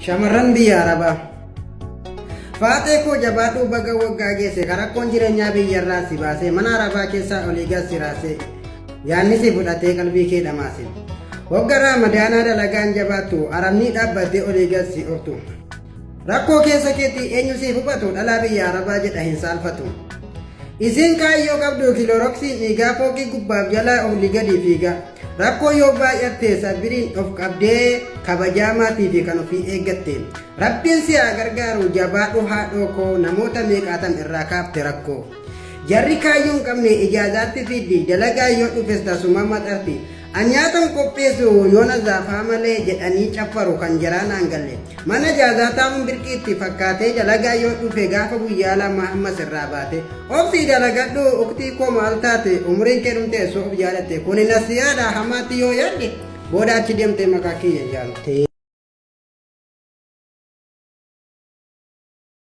Shamarran biyya Arabaa. Faatee koo jabaadhuu baga waggaa geesse karakkoon jireenyaa biyyarraa si baasee mana Arabaa keessaa olii gad si raasee yaanni si fudhatee qalbii kee dhamaase. Waggaa Ramadaanaa dalagaan jabaattu Arabni dhaabbattee olii gad si hortu. Rakkoo keessa keetti eenyu siif hubatu dhalaa biyya Arabaa jedha hin saalfatu. Isin kaayyoo qabdu kilooroksii dhiigaa fooqii gubbaaf jalaa olii gadi fiiga. Rakkoo yoo baay'atte sabiriin of qabdee kabajamaatii fi kan ofii eeggatte. Rabbiin si haa gargaaru jabaadhu haadhoo koo namoota meeqaatan irraa kaafte rakkoo. Jarri kaayyoo hin qabne ijaazaatti fiddi dalagaa yoo dhufes tasuma maxarti. Anyaatan qopheessu yoona zaafaa malee jedhanii caffaru kan jaraanaan galle. Mana jaazataa birqiitti fakkaatee dalagaa yoo dhufe gaafa guyyaa lama ammas irraa baate. Obsii dalagadhu uktii koo maal taate umriin kee dhumte soof jaalatte kuni nasiyaadha hamaatti yoo yaadde booda achi deemtee maqaa kiyya jaalte.